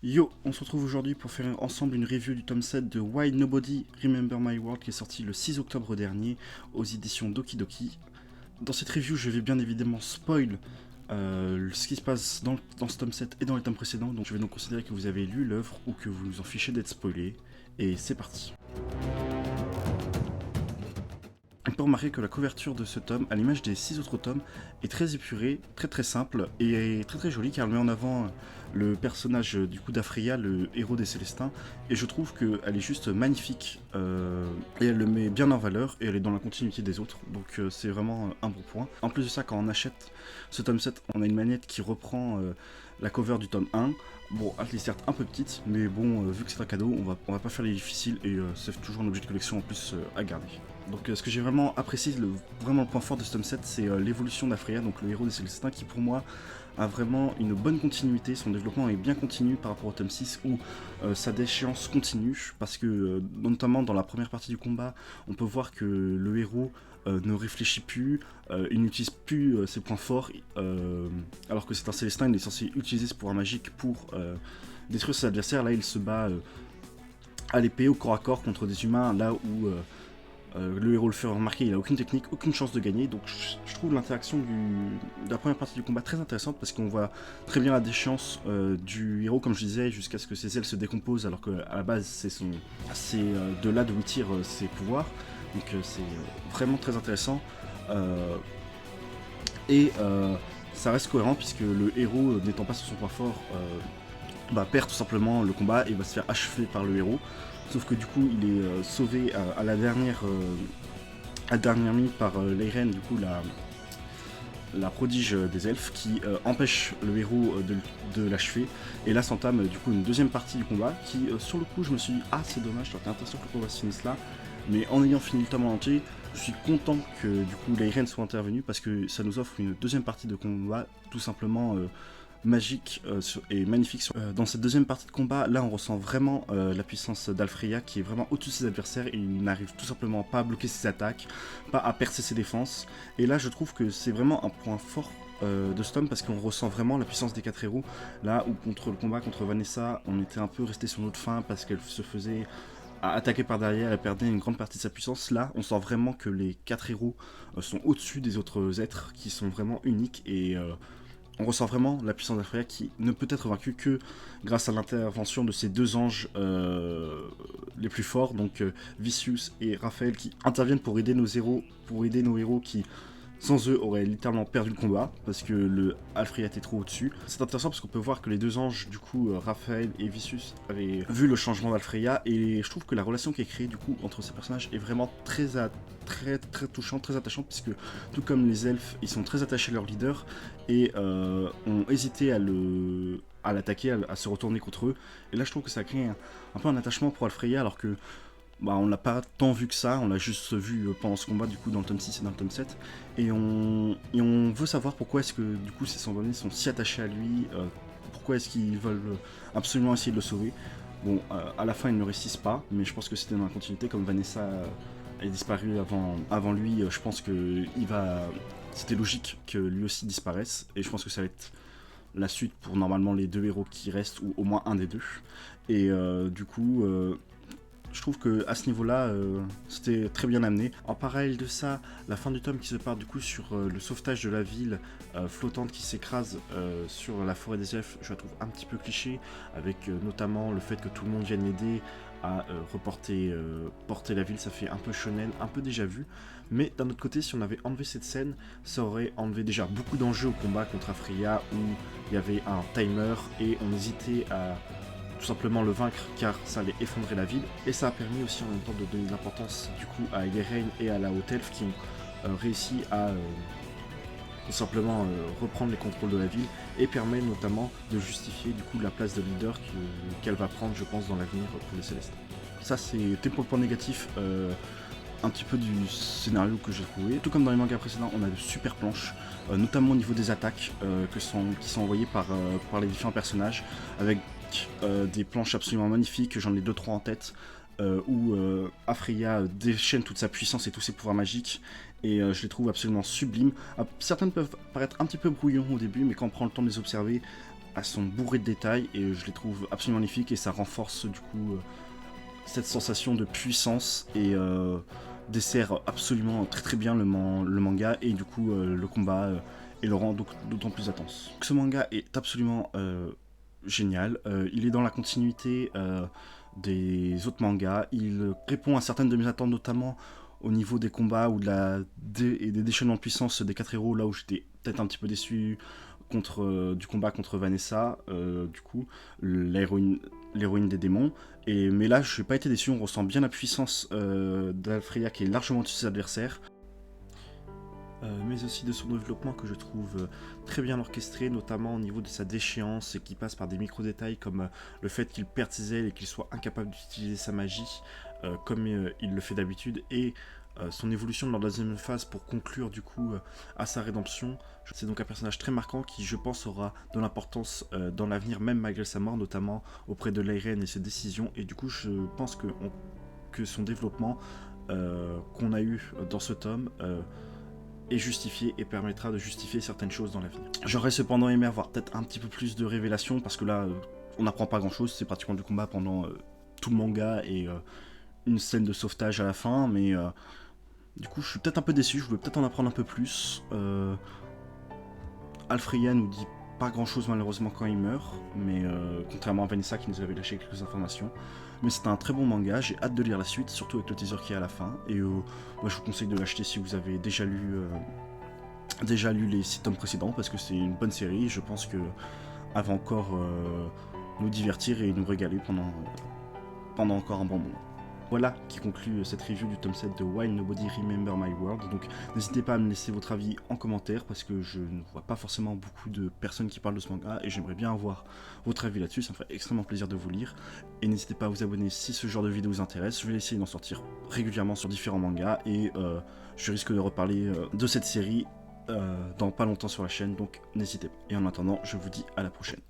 Yo, on se retrouve aujourd'hui pour faire ensemble une review du tome 7 de Why Nobody Remember My World qui est sorti le 6 octobre dernier aux éditions Doki Doki. Dans cette review, je vais bien évidemment spoil ce qui se passe dans ce tome 7 et dans les tomes précédents, donc je vais donc considérer que vous avez lu l'œuvre ou que vous vous en fichez d'être spoilé. Et c'est parti. On peut remarquer que la couverture de ce tome, à l'image des 6 autres tomes, est très épurée, très simple et très jolie car elle met en avant le personnage du coup d'Afreya, le héros des Célestins, et je trouve qu'elle est juste magnifique et elle le met bien en valeur et elle est dans la continuité des autres, donc c'est vraiment un bon point. En plus de ça, quand on achète ce tome 7, on a une manette qui reprend la cover du tome 1. Bon, elle est certes un peu petite, mais bon, vu que c'est un cadeau, on va pas faire les difficiles et c'est toujours un objet de collection en plus à garder. Donc ce que j'ai vraiment apprécié, vraiment le point fort de ce tome 7, c'est l'évolution d'Afreya, donc le héros des Célestins, qui pour moi a vraiment une bonne continuité. Son développement est bien continu par rapport au tome 6 où sa déchéance continue, parce que notamment dans la première partie du combat, on peut voir que le héros ne réfléchit plus, il n'utilise plus ses points forts, alors que c'est un Célestin, il est censé utiliser ses pouvoirs magiques pour détruire ses adversaires. Là il se bat à l'épée, au corps à corps contre des humains, là où le héros le fait remarquer, il n'a aucune technique, aucune chance de gagner, donc je trouve l'interaction de la première partie du combat très intéressante parce qu'on voit très bien la déchéance du héros, comme je disais, jusqu'à ce que ses ailes se décomposent, alors qu'à la base c'est de là d'où il tire ses pouvoirs, donc c'est vraiment très intéressant et ça reste cohérent puisque le héros n'étant pas sur son point fort perd tout simplement le combat et va se faire achever par le héros. Sauf que du coup, il est sauvé à la dernière minute par Leiren, du coup la prodige des elfes, qui empêche le héros de l'achever. Et là s'entame du coup une deuxième partie du combat qui, sur le coup, je me suis dit ah c'est dommage, j'aurais l'impression que le combat se finisse là. Mais en ayant fini le tome en entier, je suis content que du coup Leiren soit intervenu parce que ça nous offre une deuxième partie de combat tout simplement magique et magnifique. Dans cette deuxième partie de combat, là on ressent vraiment la puissance d'Alfreya qui est vraiment au-dessus de ses adversaires et il n'arrive tout simplement pas à bloquer ses attaques, pas à percer ses défenses. Et là je trouve que c'est vraiment un point fort de ce tome parce qu'on ressent vraiment la puissance des 4 héros. Là où contre le combat contre Vanessa, on était un peu resté sur notre faim parce qu'elle se faisait attaquer par derrière, elle perdait une grande partie de sa puissance. Là, on sent vraiment que les 4 héros sont au-dessus des autres êtres qui sont vraiment uniques et on ressent vraiment la puissance d'Alfreya qui ne peut être vaincue que grâce à l'intervention de ces deux anges les plus forts, donc Vicious et Raphaël, qui interviennent pour aider nos héros qui, sans eux, auraient littéralement perdu le combat, parce que le Alfreya était trop au-dessus. C'est intéressant parce qu'on peut voir que les deux anges, du coup, Raphaël et Vicious, avaient vu le changement d'Alfreya, et je trouve que la relation qui est créée, du coup, entre ces personnages est vraiment très touchante, très attachante, puisque tout comme les elfes, ils sont très attachés à leur leader, et ont hésité à l'attaquer, à se retourner contre eux. Et là, je trouve que ça crée un peu un attachement pour Alfreya, alors que on l'a pas tant vu que ça, on l'a juste vu pendant ce combat du coup dans le tome 6 et dans le tome 7, et on veut savoir pourquoi est-ce que du coup ces Sanguiniers sont si attachés à lui, pourquoi est-ce qu'ils veulent absolument essayer de le sauver. Bon, à la fin ils ne réussissent pas, mais je pense que c'était dans la continuité, comme Vanessa est disparue avant lui, je pense que c'était logique que lui aussi disparaisse, et je pense que ça va être la suite pour normalement les deux héros qui restent, ou au moins un des deux. Et du coup, je trouve que à ce niveau-là, c'était très bien amené. En parallèle de ça, la fin du tome qui se part du coup sur le sauvetage de la ville flottante qui s'écrase sur la forêt des elfes, je la trouve un petit peu cliché, avec notamment le fait que tout le monde vienne l'aider à porter la ville. Ça fait un peu shonen, un peu déjà vu. Mais d'un autre côté, si on avait enlevé cette scène, ça aurait enlevé déjà beaucoup d'enjeux au combat contre Afreya, où il y avait un timer et on hésitait à tout simplement le vaincre car ça allait effondrer la ville, et ça a permis aussi en même temps de donner de l'importance du coup à Yerain et à la Haute Elfe qui ont réussi à tout simplement reprendre les contrôles de la ville, et permet notamment de justifier du coup la place de leader qu'elle va prendre, je pense, dans l'avenir pour les Célestes. Ça c'était pour le point négatif un petit peu du scénario que j'ai trouvé. Tout comme dans les mangas précédents, on a de super planches, notamment au niveau des attaques qui sont envoyées par les différents personnages, avec des planches absolument magnifiques, j'en ai 2-3 en tête, où Afreya déchaîne toute sa puissance et tous ses pouvoirs magiques, et je les trouve absolument sublimes. Certaines peuvent paraître un petit peu brouillons au début, mais quand on prend le temps de les observer, elles sont bourrées de détails et je les trouve absolument magnifiques et ça renforce du coup cette sensation de puissance et dessert absolument très très bien le manga et du coup le combat et le rend d'autant plus intense. Ce manga est absolument génial, il est dans la continuité des autres mangas, il répond à certaines de mes attentes, notamment au niveau des combats ou et des déchaînements de puissance des 4 héros, là où j'étais peut-être un petit peu déçu du combat contre Vanessa, du coup, l'héroïne des démons. Mais là, je n'ai pas été déçu, on ressent bien la puissance d'Alfreya qui est largement au-dessus de ses adversaires. Mais aussi de son développement que je trouve très bien orchestré, notamment au niveau de sa déchéance et qui passe par des micro-détails comme le fait qu'il perde ses ailes et qu'il soit incapable d'utiliser sa magie comme il le fait d'habitude, et son évolution dans la deuxième phase pour conclure du coup à sa rédemption. C'est donc un personnage très marquant qui, je pense, aura de l'importance dans l'avenir, même malgré sa mort, notamment auprès de Leiren et ses décisions, et du coup je pense que son développement qu'on a eu dans ce tome est justifié et permettra de justifier certaines choses dans l'avenir. J'aurais cependant aimé avoir peut-être un petit peu plus de révélations parce que là on n'apprend pas grand chose, c'est pratiquement du combat pendant tout le manga et une scène de sauvetage à la fin, mais du coup je suis peut-être un peu déçu, je voulais peut-être en apprendre un peu plus. Alfreya nous dit pas grand chose malheureusement quand il meurt, mais contrairement à Vanessa qui nous avait lâché quelques informations. Mais c'est un très bon manga, j'ai hâte de lire la suite, surtout avec le teaser qui est à la fin. Et moi je vous conseille de l'acheter si vous avez déjà lu les 6 tomes précédents, parce que c'est une bonne série, je pense que elle va encore nous divertir et nous régaler pendant encore un bon moment. Voilà qui conclut cette review du tome 7 de Why Nobody Remember My World. Donc n'hésitez pas à me laisser votre avis en commentaire parce que je ne vois pas forcément beaucoup de personnes qui parlent de ce manga et j'aimerais bien avoir votre avis là-dessus, ça me ferait extrêmement plaisir de vous lire. Et n'hésitez pas à vous abonner si ce genre de vidéo vous intéresse, je vais essayer d'en sortir régulièrement sur différents mangas et je risque de reparler de cette série dans pas longtemps sur la chaîne, donc n'hésitez pas. Et en attendant, je vous dis à la prochaine.